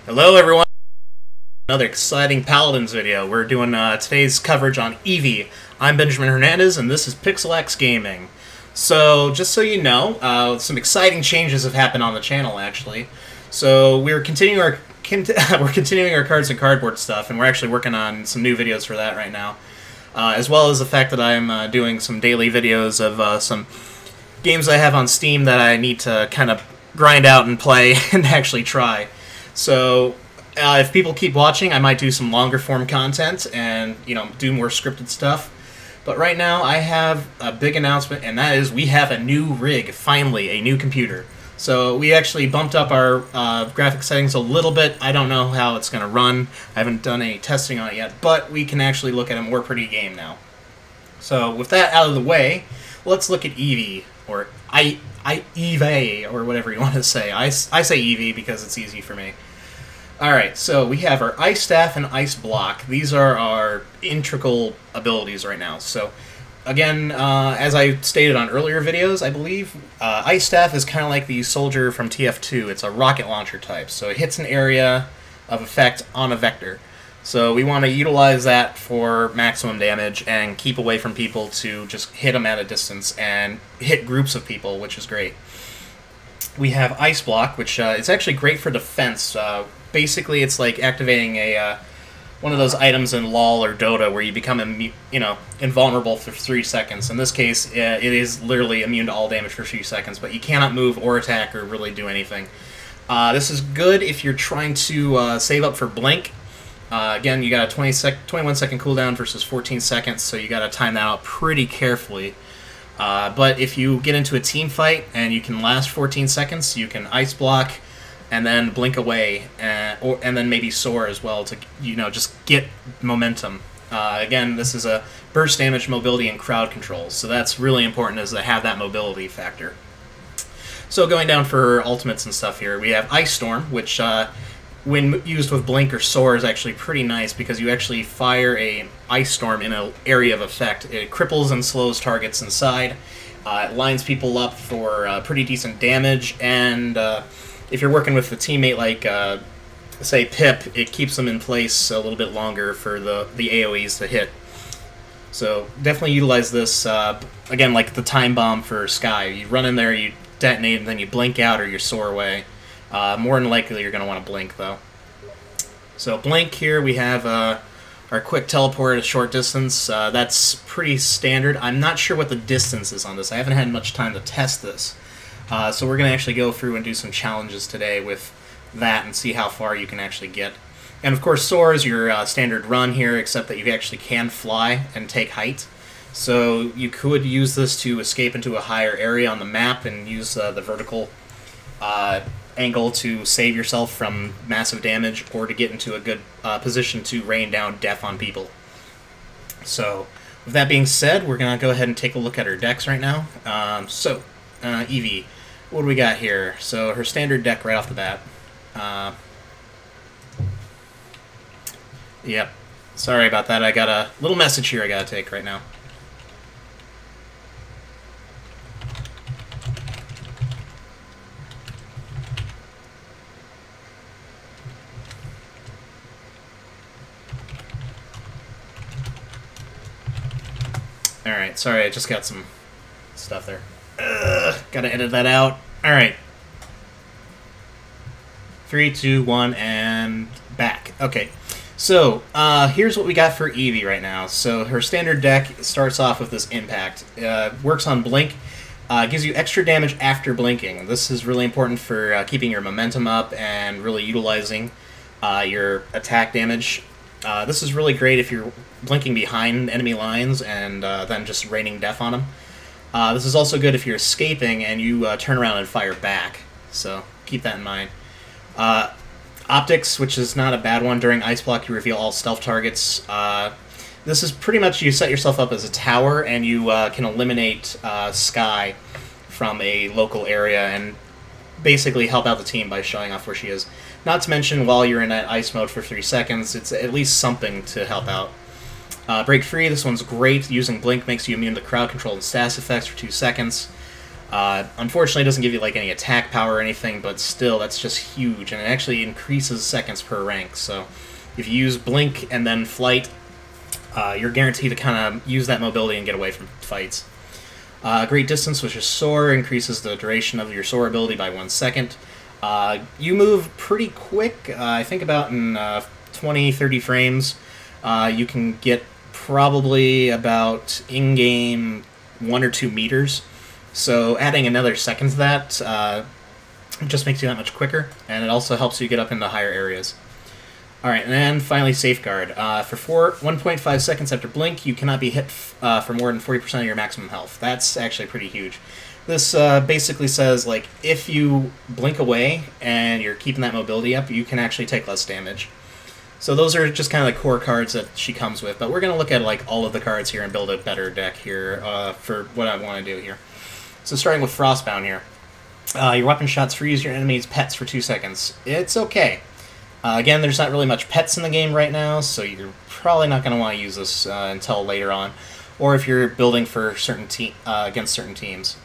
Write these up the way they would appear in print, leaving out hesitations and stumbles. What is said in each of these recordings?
Hello everyone, another exciting Paladins video. We're doing today's coverage on Evie. I'm Benjamin Hernandez and this is PixelX Gaming. So, just so you know, some exciting changes have happened on the channel actually. So, we're continuing our Cards and Cardboard stuff, and we're actually working on some new videos for that right now. As well as the fact that I'm doing some daily videos of some games I have on Steam that I need to kind of grind out and play and actually try. So, if people keep watching, I might do some longer form content and, do more scripted stuff. But right now, I have a big announcement, and that is we have a new rig, finally, a new computer. So, we actually bumped up our graphic settings a little bit. I don't know how it's going to run. I haven't done any testing on it yet, but we can actually look at a more pretty game now. So, with that out of the way, let's look at Evie, or Evie, or whatever you want to say. I say Evie because it's easy for me. Alright, so we have our Ice Staff and Ice Block. These are our integral abilities right now. So, again, as I stated on earlier videos, I believe, Ice Staff is kind of like the soldier from TF2. It's a rocket launcher type, so it hits an area of effect on a vector. So we want to utilize that for maximum damage and keep away from people to just hit them at a distance and hit groups of people, which is great. We have Ice Block, which is actually great for defense. Basically, it's like activating a one of those items in LoL or Dota where you become invulnerable for 3 seconds. In this case, it is literally immune to all damage for 3 seconds, but you cannot move or attack or really do anything. This is good if you're trying to save up for Blink. Again, you got a 21 second cooldown versus 14 seconds, so you got to time that out pretty carefully. But if you get into a team fight and you can last 14 seconds, you can Ice Block and then blink away, and then maybe soar as well to just get momentum. Again, this is a burst damage, mobility, and crowd control, so that's really important, is to have that mobility factor. So going down for ultimates and stuff here, we have Ice Storm, which when used with Blink or Soar is actually pretty nice because you actually fire a Ice Storm in an area of effect. It cripples and slows targets inside. It lines people up for pretty decent damage, and if you're working with a teammate like, say, Pip, it keeps them in place a little bit longer for the AoEs to hit. So definitely utilize this, again, like the Time Bomb for Sky. You run in there, you detonate, and then you blink out or you soar away. More than likely you're going to want to blink, though. So blink here, we have our quick teleport at a short distance. That's pretty standard. I'm not sure what the distance is on this. I haven't had much time to test this. So we're going to actually go through and do some challenges today with that and see how far you can actually get. And of course, soar is your standard run here, except that you actually can fly and take height. So you could use this to escape into a higher area on the map and use the vertical angle to save yourself from massive damage, or to get into a good position to rain down death on people. So, with that being said, we're going to go ahead and take a look at her decks right now. Evie, what do we got here? So, her standard deck right off the bat. Yep. Sorry about that, I got a little message here I got to take right now. Alright, sorry, I just got some stuff there. Gotta edit that out. Alright. 3, 2, 1, and back. Okay, so here's what we got for Evie right now. So her standard deck starts off with this Impact. Works on Blink. Gives you extra damage after blinking. This is really important for keeping your momentum up and really utilizing your attack damage. This is really great if you're blinking behind enemy lines and then just raining death on them. This is also good if you're escaping and you turn around and fire back, so keep that in mind. Optics, which is not a bad one. During Ice Block, you reveal all stealth targets. This is pretty much, you set yourself up as a tower and you can eliminate Sky from a local area and basically help out the team by showing off where she is. Not to mention, while you're in that ice mode for 3 seconds, it's at least something to help out. Break Free, this one's great. Using Blink makes you immune to crowd control and status effects for 2 seconds. Unfortunately, it doesn't give you like any attack power or anything, but still, that's just huge, and it actually increases seconds per rank. So if you use Blink and then Flight, you're guaranteed to kind of use that mobility and get away from fights. Great Distance, which is Soar, increases the duration of your Soar ability by 1 second. You move pretty quick, I think about in 20-30 frames. You can get probably about in-game 1 or 2 meters. So adding another second to that just makes you that much quicker, and it also helps you get up into higher areas. Alright, and then finally Safeguard. For 1.5 seconds after Blink, you cannot be hit for more than 40% of your maximum health. That's actually pretty huge. This basically says, like, if you blink away and you're keeping that mobility up, you can actually take less damage. So those are just kind of the core cards that she comes with, but we're going to look at like all of the cards here and build a better deck here for what I want to do here. So starting with Frostbound here. Your weapon shots freeze your enemy's pets for 2 seconds. It's okay. Again, there's not really much pets in the game right now, so you're probably not going to want to use this until later on, or if you're building for certain against certain teams.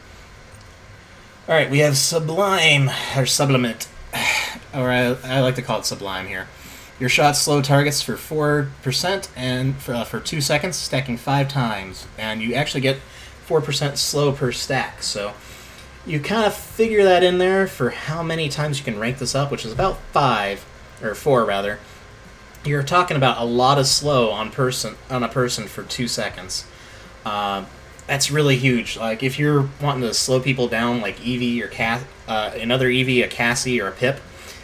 Alright, we have Sublime, or Sublimate, or I like to call it Sublime here. Your shots slow targets for 4% and for 2 seconds, stacking 5 times, and you actually get 4% slow per stack, so you kind of figure that in there for how many times you can rank this up, which is about 5, or 4 rather. You're talking about a lot of slow on a person for 2 seconds. That's really huge. Like if you're wanting to slow people down, like Evie or another Evie, a Cassie, or a Pip,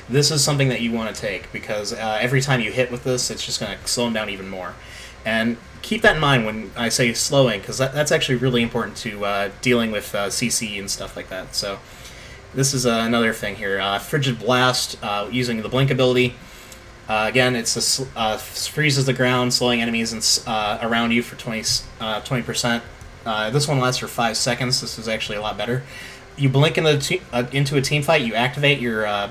this is something that you want to take, because every time you hit with this, it's just going to slow them down even more. And keep that in mind when I say slowing, because that's actually really important to dealing with CC and stuff like that. So this is another thing here. Frigid Blast, using the Blink ability. Again, it's freezes the ground, slowing enemies around you for 20%. This one lasts for 5 seconds. This is actually a lot better. You blink into a team fight, you activate your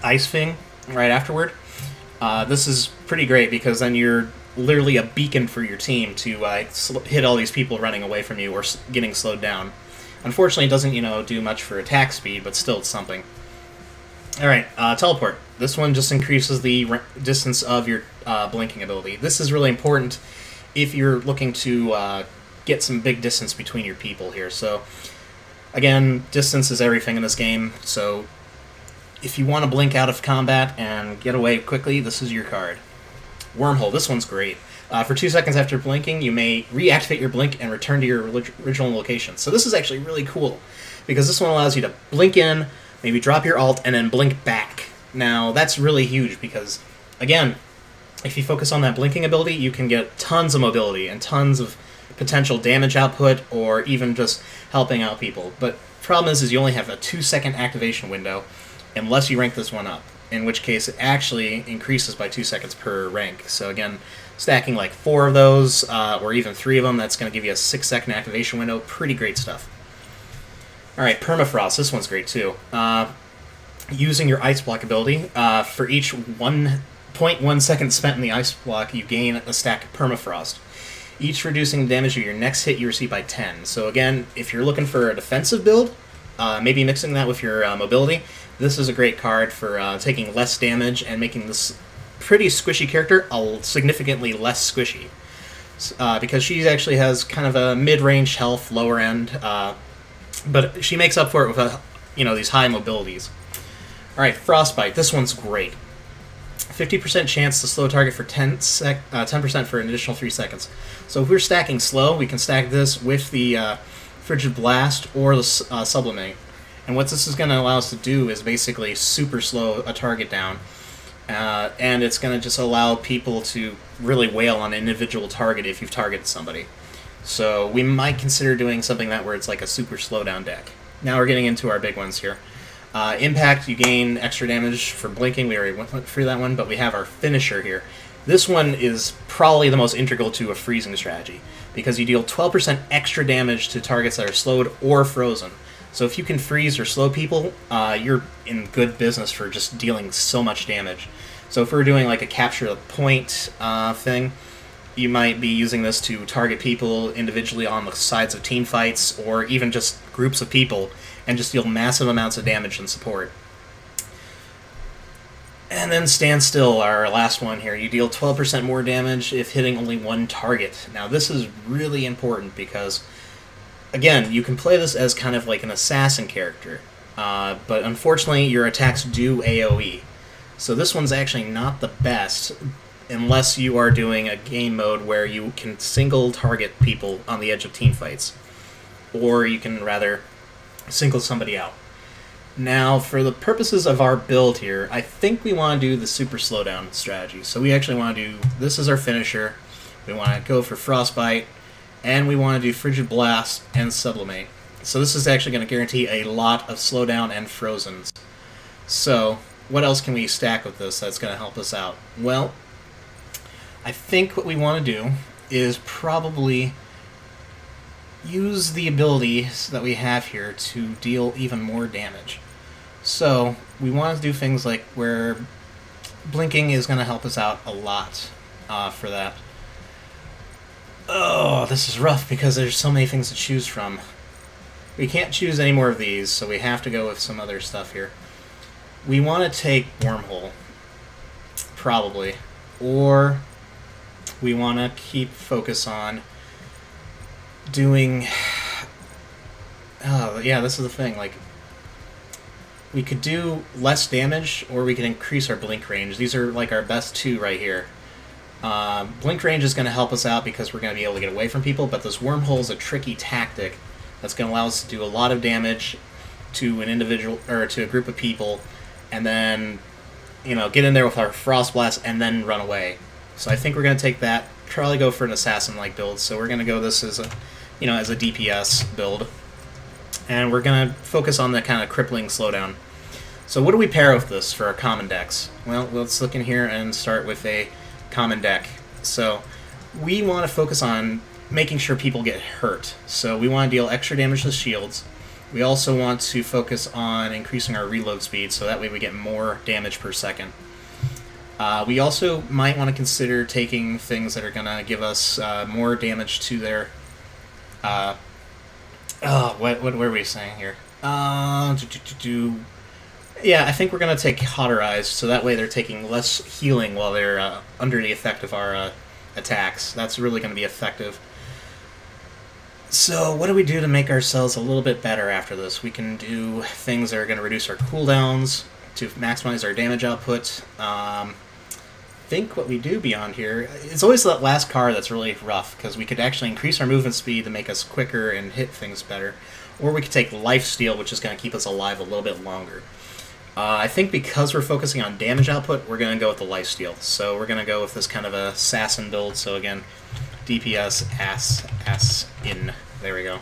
Ice Fang right afterward. This is pretty great, because then you're literally a beacon for your team to hit all these people running away from you or getting slowed down. Unfortunately, it doesn't, do much for attack speed, but still it's something. Alright, Teleport. This one just increases the distance of your blinking ability. This is really important if you're looking to get some big distance between your people here. So, again, distance is everything in this game, so if you want to blink out of combat and get away quickly, this is your card. Wormhole. This one's great. For 2 seconds after blinking, you may reactivate your blink and return to your original location. So this is actually really cool, because this one allows you to blink in, maybe drop your alt, and then blink back. Now, that's really huge, because, again, if you focus on that blinking ability, you can get tons of mobility and tons of potential damage output, or even just helping out people. But the problem is you only have a 2-second activation window, unless you rank this one up, in which case it actually increases by 2 seconds per rank. So again, stacking like 4 of those, or even 3 of them, that's going to give you a 6-second activation window. Pretty great stuff. Alright, Permafrost. This one's great too. Using your Ice Block ability, for each 1.1 seconds spent in the Ice Block, you gain a stack of Permafrost, each reducing the damage of your next hit you receive by 10. So again, if you're looking for a defensive build, maybe mixing that with your mobility, this is a great card for taking less damage and making this pretty squishy character significantly less squishy. Because she actually has kind of a mid-range health, lower end, but she makes up for it with these high mobilities. Alright, Frostbite. This one's great. 50% chance to slow target for 10% for an additional 3 seconds. So if we're stacking slow, we can stack this with the Frigid Blast or the Sublimate. And what this is going to allow us to do is basically super slow a target down. And it's going to just allow people to really wail on an individual target if you've targeted somebody. So we might consider doing something where it's like a super slowdown deck. Now we're getting into our big ones here. Impact, you gain extra damage for blinking. We already went through that one, but we have our finisher here. This one is probably the most integral to a freezing strategy, because you deal 12% extra damage to targets that are slowed or frozen. So if you can freeze or slow people, you're in good business for just dealing so much damage. So if we're doing like a capture the point thing, You might be using this to target people individually on the sides of team fights, or even just groups of people, and just deal massive amounts of damage and support. And then Stand Still, our last one here. You deal 12% more damage if hitting only one target. Now this is really important because, again, you can play this as kind of like an assassin character, but unfortunately your attacks do AoE. So this one's actually not the best unless you are doing a game mode where you can single target people on the edge of team fights, or you can rather single somebody out. Now, for the purposes of our build here, I think we want to do the super slowdown strategy. So we actually want to do, this is our finisher, we want to go for Frostbite, and we want to do Frigid Blast and Sublimate. So this is actually going to guarantee a lot of slowdown and frozens. So, what else can we stack with this that's going to help us out? Well, I think what we want to do is probably use the abilities that we have here to deal even more damage. So we want to do things like where blinking is going to help us out a lot for that. Oh, this is rough because there's so many things to choose from. We can't choose any more of these, so we have to go with some other stuff here. We want to take Wormhole, probably, or we want to keep focus on doing... Oh, yeah, this is the thing, like, we could do less damage, or we could increase our blink range. These are, like, our best two right here. Blink range is going to help us out because we're going to be able to get away from people, but this Wormhole is a tricky tactic that's going to allow us to do a lot of damage to an individual, or to a group of people, and then, you know, get in there with our Frost Blast and then run away. So I think we're going to take that, probably go for an assassin-like build. So we're going to go this as a, you know, as a DPS build, and we're going to focus on the kind of crippling slowdown. So what do we pair with this for our common decks? Well, let's look in here and start with a common deck. So we want to focus on making sure people get hurt. So we want to deal extra damage to shields. We also want to focus on increasing our reload speed, so that way we get more damage per second. We also might want to consider taking things that are going to give us more damage to their... what were we saying here? Yeah, I think we're going to take hi-rez, so that way they're taking less healing while they're under the effect of our attacks. That's really going to be effective. So what do we do to make ourselves a little bit better after this? We can do things that are going to reduce our cooldowns to maximize our damage output. I think what we do beyond here, it's always that last card that's really rough, because we could actually increase our movement speed to make us quicker and hit things better. Or we could take Lifesteal, which is going to keep us alive a little bit longer. I think because we're focusing on damage output, we're going to go with the Lifesteal. So we're going to go with this kind of a assassin build. So again, DPS, in. There we go.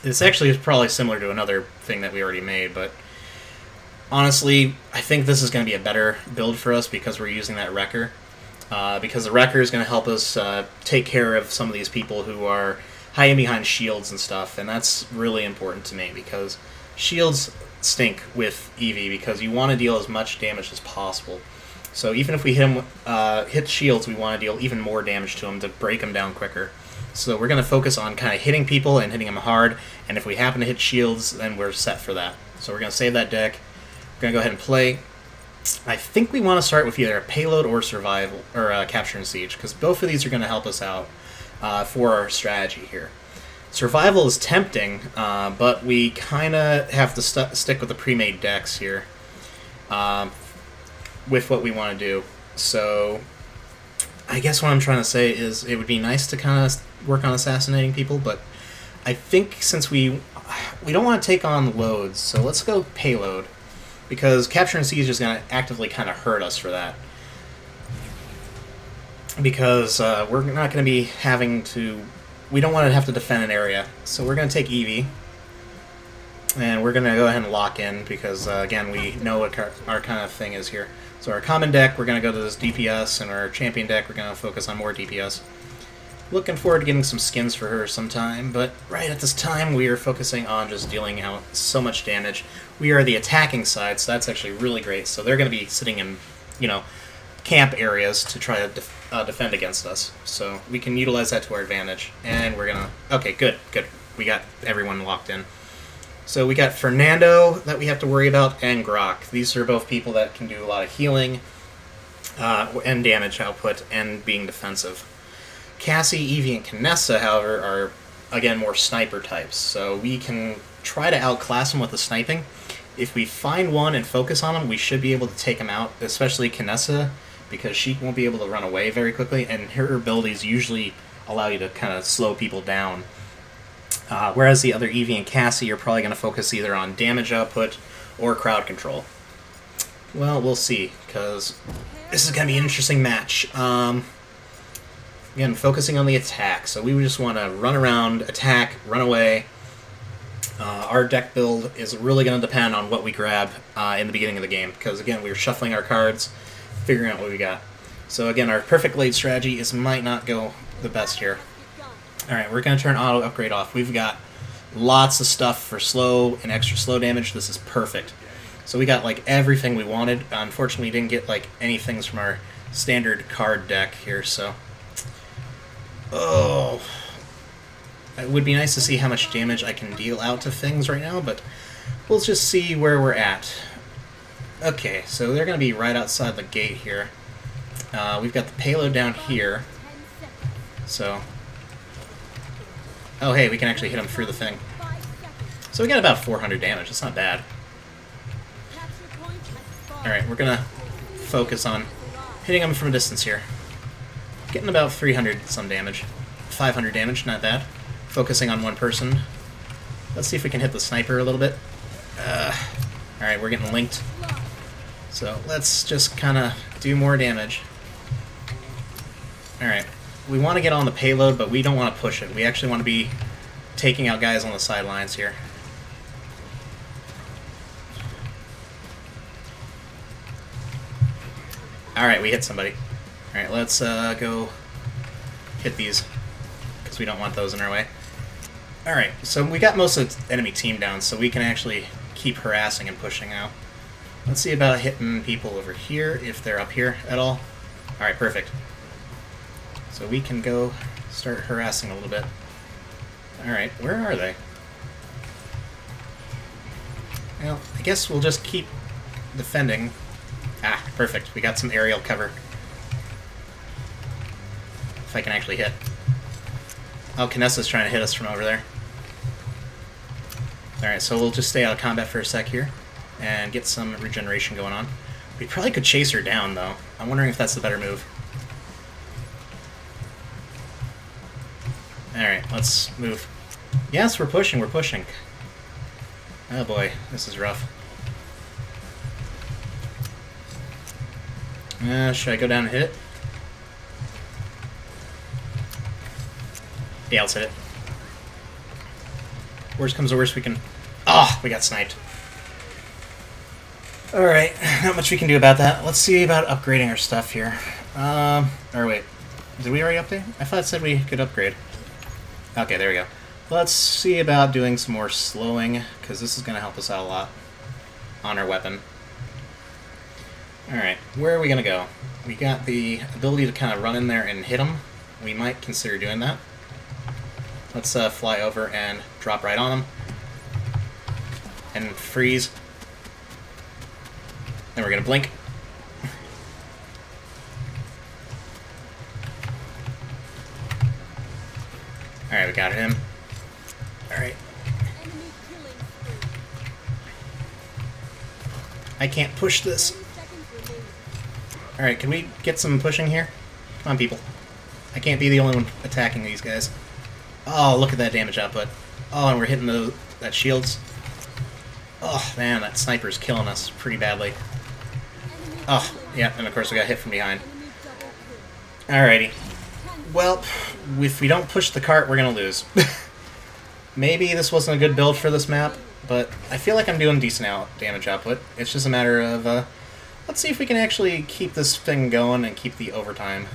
This actually is probably similar to another thing that we already made, but honestly, I think this is going to be a better build for us because we're using that Wrecker. Because the Wrecker is going to help us take care of some of these people who are hiding behind shields and stuff, and that's really important to me because shields stink with Evie because you want to deal as much damage as possible. So even if we hit shields, we want to deal even more damage to them to break them down quicker. So we're going to focus on kind of hitting people and hitting them hard, and if we happen to hit shields, then we're set for that. So we're going to save that deck. We're going to go ahead and play. I think we want to start with either a Payload or Survival, or Capture and Siege, because both of these are going to help us out for our strategy here. Survival is tempting, but we kind of have to stick with the pre-made decks here with what we want to do. So I guess what I'm trying to say is it would be nice to kind of work on assassinating people, but I think since we don't want to take on loads, so let's go Payload, because Capture and Siege is going to actively kind of hurt us for that. Because we're not going to be having to... We don't want to have to defend an area, so we're going to take Evie, and we're going to go ahead and lock in, because, again, we know what our kind of thing is here. So our common deck, we're going to go to this DPS, and our champion deck, we're going to focus on more DPS. Looking forward to getting some skins for her sometime, but right at this time we are focusing on just dealing out so much damage. We are the attacking side, so that's actually really great. So they're going to be sitting in, you know, camp areas to try to defend against us. So we can utilize that to our advantage. And we're gonna... Okay, good, good. We got everyone locked in. So we got Fernando that we have to worry about, and Grok. These are both people that can do a lot of healing and damage output and being defensive. Cassie, Evie, and Canessa, however, are, again, more sniper types. So we can try to outclass them with the sniping. If we find one and focus on them, we should be able to take them out, especially Canessa, because she won't be able to run away very quickly, and her abilities usually allow you to kind of slow people down. Whereas the other Evie and Cassie are probably going to focus either on damage output or crowd control. Well, we'll see, because this is going to be an interesting match. Again, focusing on the attack, so we just want to run around, attack, run away. Our deck build is really going to depend on what we grab in the beginning of the game, because again, we're shuffling our cards, figuring out what we got. So again, our perfect blade strategy might not go the best here. Alright, we're going to turn auto upgrade off. We've got lots of stuff for slow and extra slow damage. This is perfect. So we got like everything we wanted. Unfortunately, we didn't get like any things from our standard card deck here, so... Oh... It would be nice to see how much damage I can deal out to things right now, but we'll just see where we're at. Okay, so they're going to be right outside the gate here. We've got the payload down here. So... Oh, hey, we can actually hit them through the thing. So we got about 400 damage. That's not bad. Alright, we're going to focus on hitting them from a distance here. Getting about 300 some damage. 500 damage, not bad. Focusing on one person. Let's see if we can hit the sniper a little bit. Alright, we're getting linked. So let's just kind of do more damage. Alright. We want to get on the payload, but we don't want to push it. We actually want to be taking out guys on the sidelines here. Alright, we hit somebody. Alright, let's go hit these, because we don't want those in our way. Alright, so we got most of the enemy team down, so we can actually keep harassing and pushing out. Let's see about hitting people over here, if they're up here at all. Alright, perfect. So we can go start harassing a little bit. Alright, where are they? Well, I guess we'll just keep defending. Ah, perfect. We got some aerial cover. If I can actually hit. Oh, Canessa's trying to hit us from over there. Alright, so we'll just stay out of combat for a sec here and get some regeneration going on. We probably could chase her down, though. I'm wondering if that's the better move. Alright, let's move. Yes, we're pushing, we're pushing. Oh boy, this is rough. Should I go down and hit it? Yeah, let's hit it. Worst comes to worst, we can... Oh, we got sniped. Alright, not much we can do about that. Let's see about upgrading our stuff here. Or wait, did we already update? I thought it said we could upgrade. Okay, there we go. Let's see about doing some more slowing, because this is going to help us out a lot on our weapon. Alright, where are we going to go? We got the ability to kind of run in there and hit them. We might consider doing that. Let's fly over and drop right on them. And freeze. Then we're going to blink. Alright, we got him. Alright. I can't push this. Alright, can we get some pushing here? Come on, people. I can't be the only one attacking these guys. Oh, look at that damage output. Oh, and we're hitting that shields. Oh, man, that sniper's killing us pretty badly. Oh, yeah, and of course we got hit from behind. Alrighty. Well, if we don't push the cart, we're going to lose. Maybe this wasn't a good build for this map, but I feel like I'm doing decent damage output. It's just a matter of, let's see if we can actually keep this thing going and keep the overtime.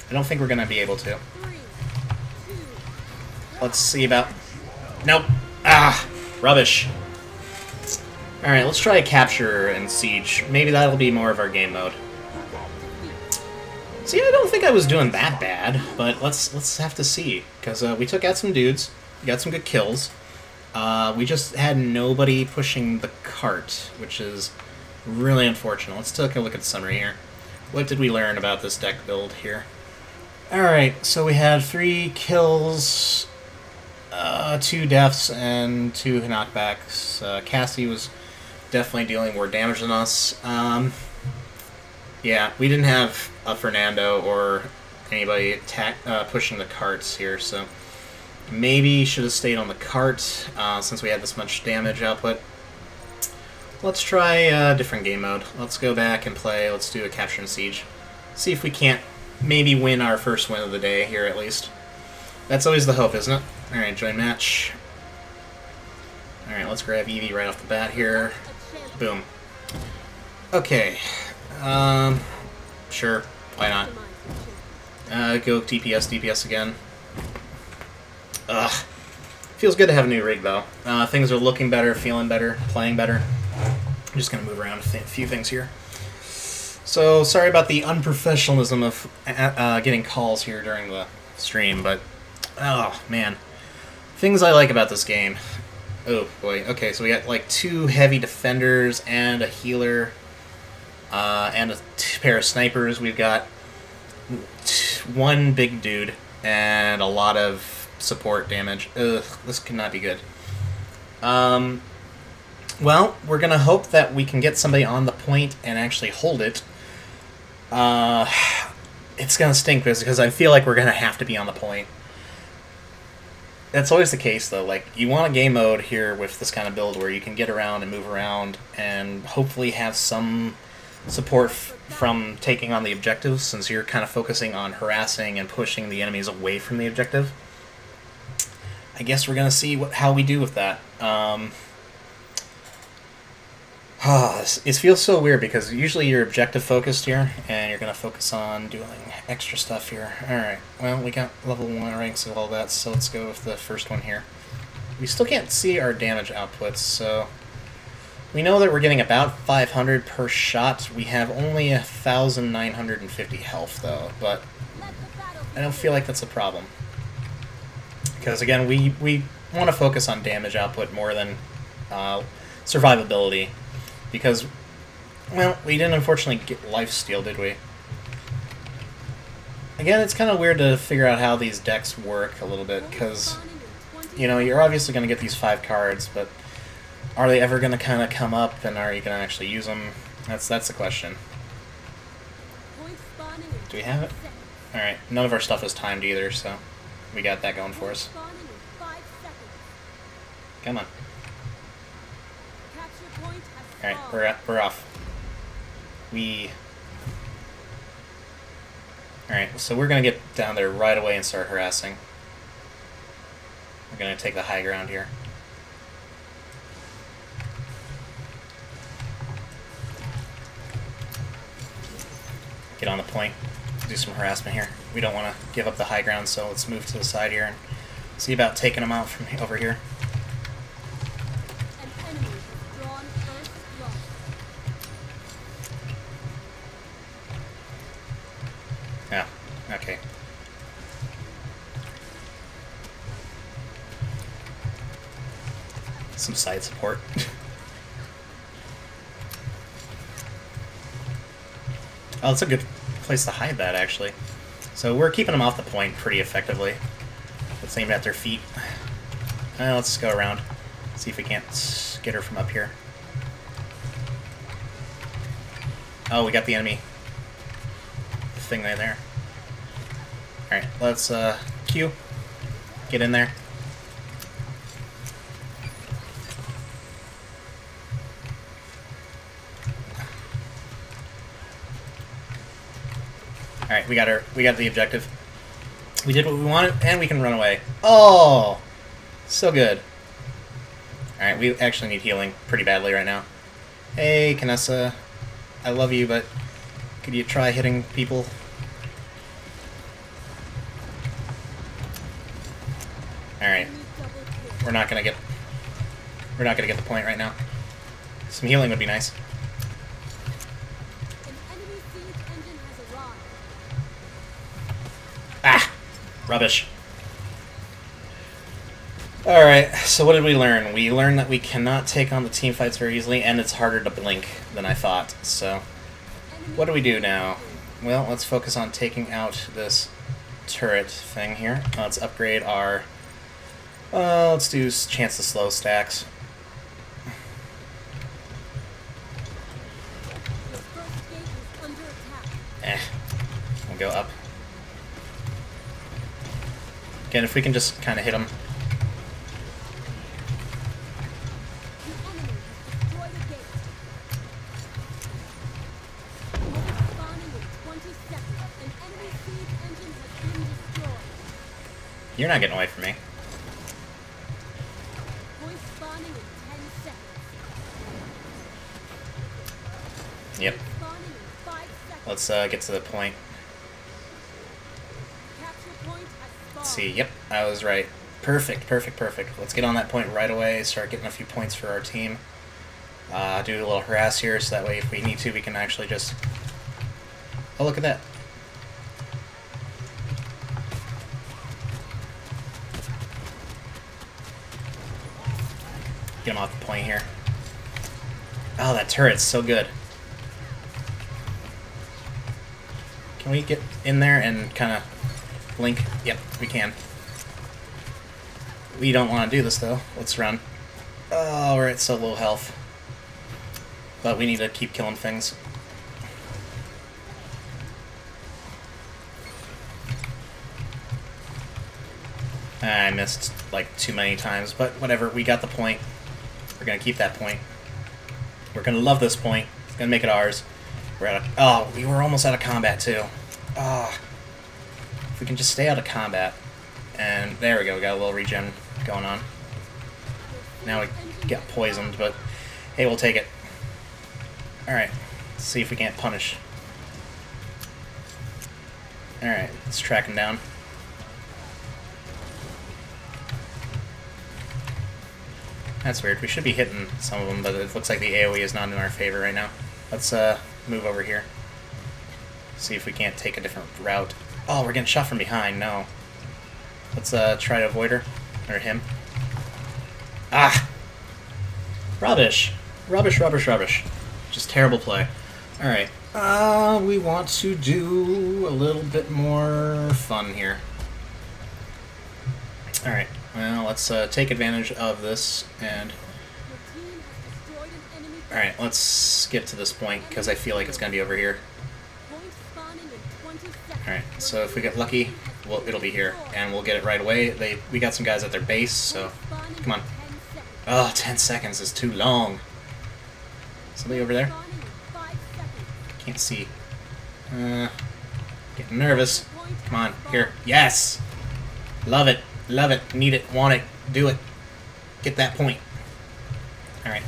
I don't think we're going to be able to. Let's see about... Nope. Ah! Rubbish. Alright, let's try a capture and siege. Maybe that'll be more of our game mode. See, I don't think I was doing that bad, but let's have to see, because we took out some dudes, we got some good kills. We just had nobody pushing the cart, which is really unfortunate. Let's take a look at the summary here. What did we learn about this deck build here? Alright, so we had 3 kills, 2 deaths, and 2 knockbacks. Cassie was definitely dealing more damage than us. Yeah, we didn't have a Fernando or anybody pushing the carts here, so maybe should have stayed on the cart since we had this much damage output. Let's try a different game mode. Let's go back and play. Let's do a Capture and Siege. See if we can't maybe win our first win of the day here at least. That's always the hope, isn't it? Alright, join match. Alright, let's grab Evie right off the bat here. Boom. Okay. Sure. Why not? Go DPS again. Ugh. Feels good to have a new rig, though. Things are looking better, feeling better, playing better. I'm just going to move around a few things here. So, sorry about the unprofessionalism of getting calls here during the stream, but... Oh, man. Things I like about this game. Oh, boy. Okay, so we got, like, 2 heavy defenders and a healer, and a pair of snipers. We've got 1 big dude and a lot of support damage. Ugh, this could not be good. Well, we're gonna hope that we can get somebody on the point and actually hold it. It's gonna stink because I feel like we're gonna have to be on the point. That's always the case, though. Like, you want a game mode here with this kind of build where you can get around and move around and hopefully have some support from taking on the objective, since you're kind of focusing on harassing and pushing the enemies away from the objective. I guess we're going to see how we do with that. It feels so weird because usually you're objective focused here, and you're going to focus on doing extra stuff here. Alright, well, we got level 1 ranks of all that, so let's go with the first one here. We still can't see our damage outputs, so we know that we're getting about 500 per shot. We have only 1,950 health, though, but I don't feel like that's a problem. Because, again, we want to focus on damage output more than survivability. Because, well, we didn't unfortunately get lifesteal, did we? Again, it's kind of weird to figure out how these decks work a little bit, because, you know, you're obviously going to get these 5 cards, but are they ever going to kind of come up, and are you going to actually use them? That's the question. Do we have it? Alright, none of our stuff is timed either, so we got that going for us. Come on. Alright, we're off. Alright, so we're going to get down there right away and start harassing. We're going to take the high ground here. Get on the point. Do some harassment here. We don't want to give up the high ground, so let's move to the side here and see about taking them out from over here. Yeah, okay. Some side support. Oh, it's a good place to hide that, actually. So we're keeping them off the point pretty effectively. Let's aim at their feet. Let's go around. See if we can't get her from up here. Oh, we got the enemy thing right there. Alright, let's Q. Get in there. Alright, we got her. We got the objective. We did what we wanted, and we can run away. Oh! So good. Alright, we actually need healing pretty badly right now. Hey, Canessa. I love you, but could you try hitting people? Alright. We're not gonna get the point right now. Some healing would be nice. Rubbish. Alright, so what did we learn? We learned that we cannot take on the team fights very easily, and it's harder to blink than I thought. So, what do we do now? Well, let's focus on taking out this turret thing here. Let's upgrade our... let's do chance to slow stacks. We'll go up. Again, if we can just kind of hit them. You're not getting away from me. Yep. Let's get to the point. Let's see. Yep, I was right. Perfect, perfect, perfect. Let's get on that point right away, start getting a few points for our team. Do a little harass here, so that way if we need to, we can actually just... Oh, look at that. Get him off the point here. Oh, that turret's so good. Can we get in there and kind of blink? Yep, we can. We don't want to do this, though. Let's run. Oh, we're at so low health. But we need to keep killing things. I missed, like, too many times, but whatever. We got the point. We're going to keep that point. We're going to love this point. It's going to make it ours. We're out of... Oh, we were almost out of combat, too. Ah. Oh. If we can just stay out of combat. And there we go. We got a little regen going on. Now we get poisoned, but hey, we'll take it. Alright. Let's see if we can't punish. Alright. Let's track him down. That's weird. We should be hitting some of them, but it looks like the AoE is not in our favor right now. Let's move over here. See if we can't take a different route. Oh, we're getting shot from behind. No. Let's try to avoid her. Or him. Ah! Rubbish. Rubbish, rubbish, rubbish. Just terrible play. Alright. We want to do a little bit more fun here. Alright. Well, let's take advantage of this, and... Alright, let's get to this point, because I feel like it's going to be over here. Alright, so if we get lucky, well, it'll be here, and we'll get it right away. We got some guys at their base, so... Come on. Oh, 10 seconds is too long. Somebody over there? Can't see. Getting nervous. Come on, here. Yes! Love it. Love it. Need it. Want it. Do it. Get that point. Alright.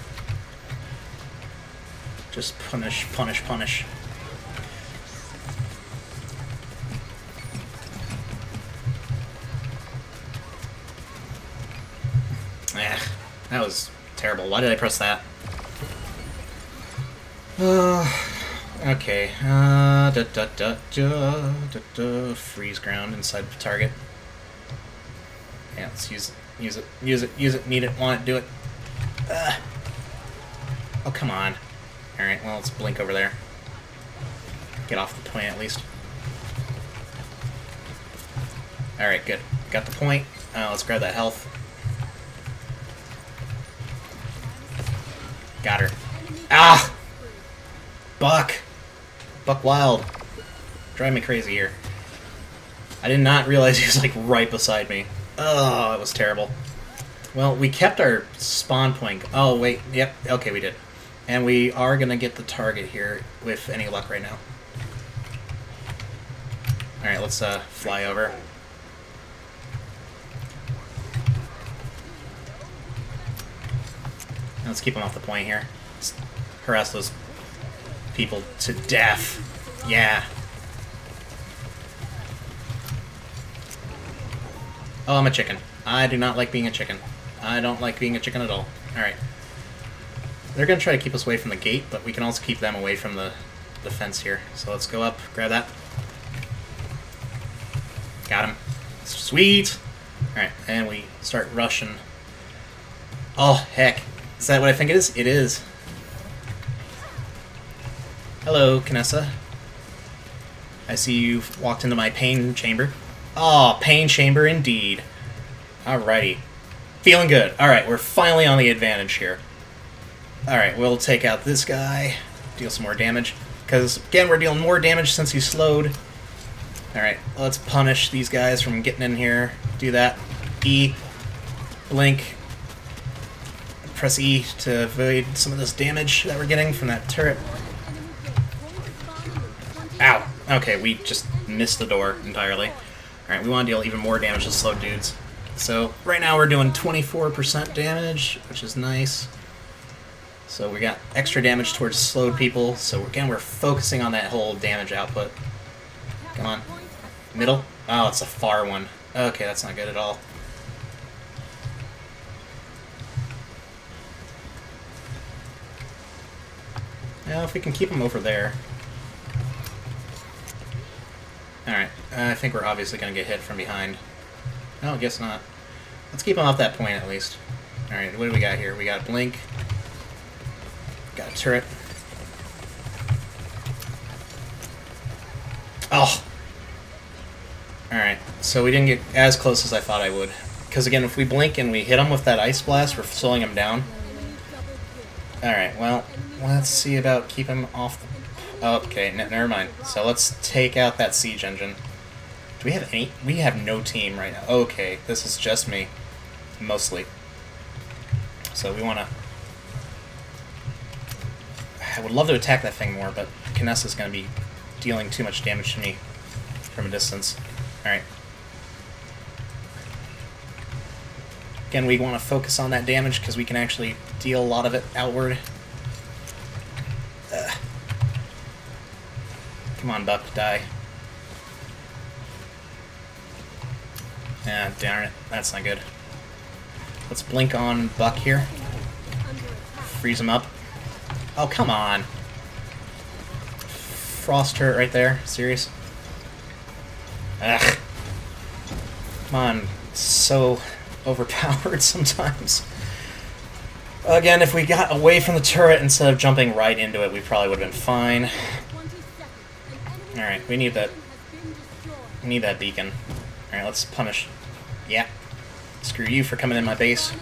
Just punish, punish, punish. That was terrible. Why did I press that? Okay. Freeze ground inside the target. Yeah, let's use it. Use it. Use it. Use it. Need it. Want it. Do it. Oh, come on. Alright, well, let's blink over there. Get off the point, at least. Alright, good. Got the point. Let's grab that health. Got her. Ah! Buck! Buck Wild. Drive me crazy here. I did not realize he was, like, right beside me. Oh, it was terrible. Well, we kept our spawn point. Oh, wait. Yep. Okay, we did. And we are going to get the target here with any luck right now. Alright, let's fly over. Let's keep them off the point here. Let's harass those people to death. Yeah. Oh, I'm a chicken. I do not like being a chicken. I don't like being a chicken at all. Alright. They're going to try to keep us away from the gate, but we can also keep them away from the fence here. So let's go up, grab that. Got him. Sweet! Alright, and we start rushing. Oh, heck. Is that what I think it is? It is. Hello, Knessa. I see you've walked into my pain chamber. Oh, pain chamber indeed. Alrighty. Feeling good. Alright, we're finally on the advantage here. Alright, we'll take out this guy. Deal some more damage. Because, again, we're dealing more damage since he's slowed. Alright, let's punish these guys from getting in here. Do that. E. Blink. Press E to avoid some of this damage that we're getting from that turret. Ow! Okay, we just missed the door entirely. Alright, we want to deal even more damage to slowed dudes. So, right now we're doing 24% damage, which is nice. So we got extra damage towards slowed people, so again we're focusing on that whole damage output. Come on. Middle? Oh, it's a far one. Okay, that's not good at all. Now, if we can keep him over there. Alright, I think we're obviously going to get hit from behind. No, I guess not. Let's keep him off that point at least. Alright, what do we got here? We got Blink. Got a turret. Oh! Alright, so we didn't get as close as I thought I would. Because again, if we blink and we hit him with that Ice Blast, we're slowing him down. Alright, well, let's see about keeping him off the... Oh, okay, never mind. So let's take out that siege engine. Do we have any? We have no team right now. Okay, this is just me. Mostly. So we want to... I would love to attack that thing more, but Knessa's going to be dealing too much damage to me from a distance. Alright. Again, we want to focus on that damage because we can actually deal a lot of it outward. Come on, Buck, die. Ah, darn it. That's not good. Let's blink on Buck here. Freeze him up. Oh, come on. Frost turret right there. Serious? Ugh. Come on. So overpowered sometimes. Again, if we got away from the turret instead of jumping right into it, we probably would have been fine. Alright, we need that. We need that beacon. Alright, let's punish. Yeah. Screw you for coming in my base.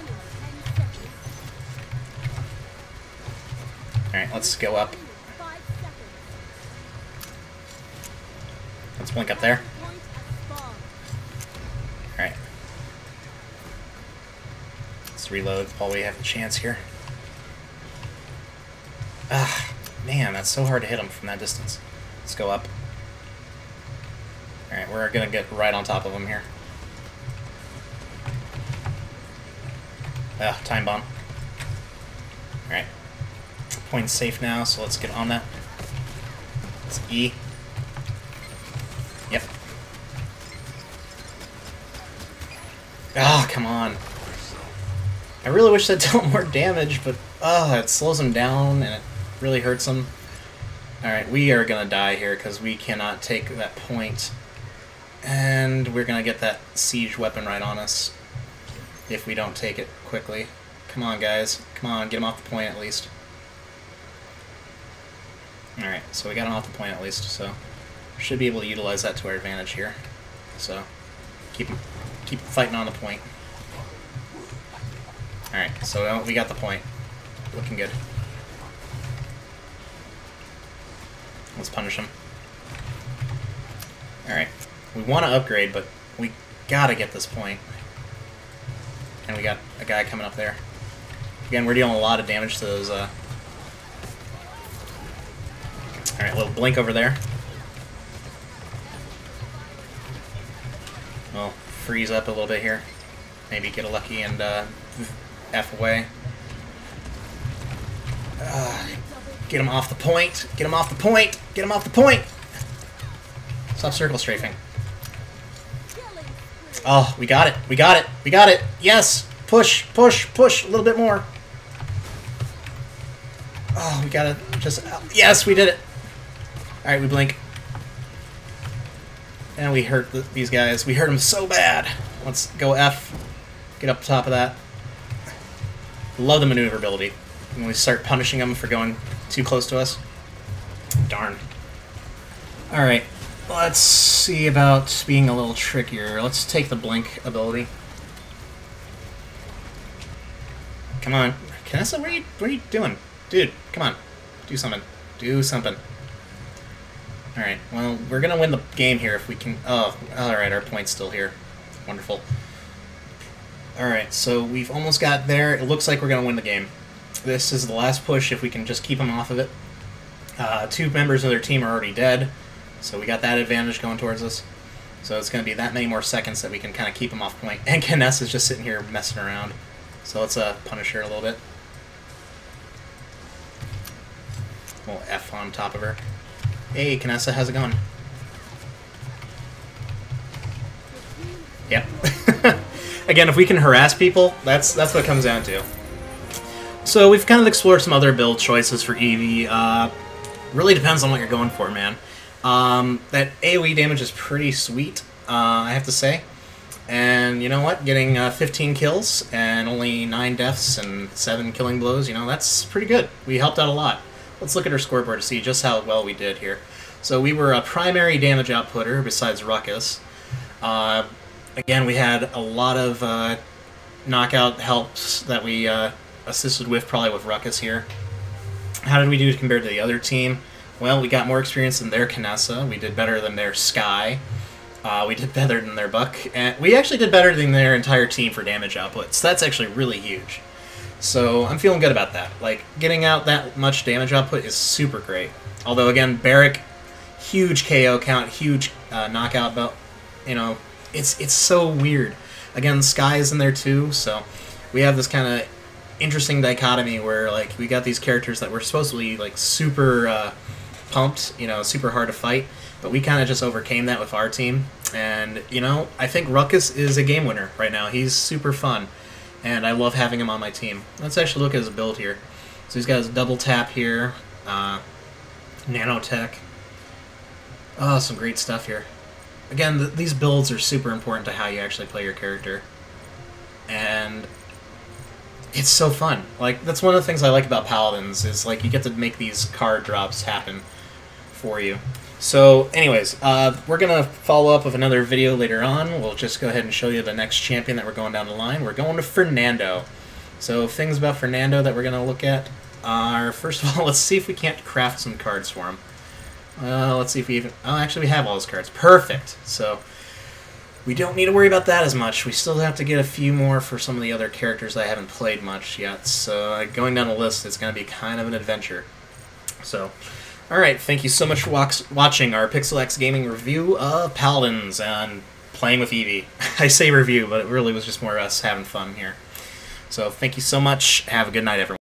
Alright, let's go up. Let's blink up there. Alright. Let's reload while we have a chance here. Ah, man, that's so hard to hit him from that distance. Let's go up. Alright, we're gonna get right on top of him here. Ah, time bomb. Alright. Point's safe now, so let's get on that. Let's E. Yep. Ah, come on. I really wish that dealt more damage, but it slows him down and it really hurts him. Alright, we are gonna die here because we cannot take that point. And we're gonna get that siege weapon right on us if we don't take it quickly. Come on, guys. Come on, get him off the point at least. Alright, so we got him off the point at least, so we should be able to utilize that to our advantage here. So, keep fighting on the point. Alright, so we got the point. Looking good. Let's punish him. Alright. We want to upgrade, but we gotta get this point. And we got a guy coming up there. Again, we're dealing a lot of damage to those, Alright, a little blink over there. We'll freeze up a little bit here. Maybe get a lucky and, F away. Get him off the point! Get him off the point! Get him off the point! Stop circle strafing. Oh, we got it. We got it. We got it. Yes. Push, push, push. A little bit more. Oh, we gotta just... Yes, we did it. Alright, we blink. And we hurt these guys. We hurt them so bad. Let's go F. Get up top of that. Love the maneuverability. When we start punishing them for going too close to us. Darn. Alright. Let's see about being a little trickier. Let's take the blink ability. Come on. Canessa, what are you doing? Dude, come on. Do something. Do something. Alright, well, we're gonna win the game here if we can... Oh, alright, our point's still here. Wonderful. Alright, so we've almost got there. It looks like we're gonna win the game. This is the last push if we can just keep them off of it. 2 members of their team are already dead, so we got that advantage going towards us. So it's gonna be that many more seconds that we can kind of keep them off point. And Canessa's just sitting here messing around. So let's punish her a little bit. We'll F on top of her. Hey, Canessa, how's it going? Yep. Again, if we can harass people, that's what it comes down to. So we've kind of explored some other build choices for Evie. Really depends on what you're going for, man. That AoE damage is pretty sweet, I have to say. And you know what? Getting 15 kills and only 9 deaths and 7 killing blows, you know, that's pretty good. We helped out a lot. Let's look at our scoreboard to see just how well we did here. So we were a primary damage outputter besides Ruckus. Again, we had a lot of knockout helps that we assisted with, probably with Ruckus here. How did we do compared to the other team? Well, we got more experience than their Canessa. We did better than their Skye. We did better than their Buck. And we actually did better than their entire team for damage output. So that's actually really huge. So I'm feeling good about that. Like, getting out that much damage output is super great. Although, again, Barrack, huge KO count, huge knockout belt. You know, it's so weird. Again, Skye is in there too, so we have this kind of interesting dichotomy where, like, we got these characters that were supposed to be, like, super pumped, you know, super hard to fight, but we kind of just overcame that with our team. And, you know, I think Ruckus is a game winner right now. He's super fun. And I love having him on my team. Let's actually look at his build here. So he's got his double tap here, nanotech. Oh, some great stuff here. Again, these builds are super important to how you actually play your character. And it's so fun. Like, that's one of the things I like about Paladins, is like you get to make these card drops happen for you. So, anyways, we're going to follow up with another video later on. We'll just go ahead and show you the next champion that we're going down the line. We're going to Fernando. So, things about Fernando that we're going to look at are, first of all, let's see if we can't craft some cards for him. Let's see if we even... Oh, actually, we have all his cards. Perfect! So, we don't need to worry about that as much. We still have to get a few more for some of the other characters that I haven't played much yet. So, going down the list is going to be kind of an adventure. So... Alright, thank you so much for watching our PixelX Gaming review of Paladins and playing with Evie. I say review, but it really was just more us having fun here. So thank you so much. Have a good night, everyone.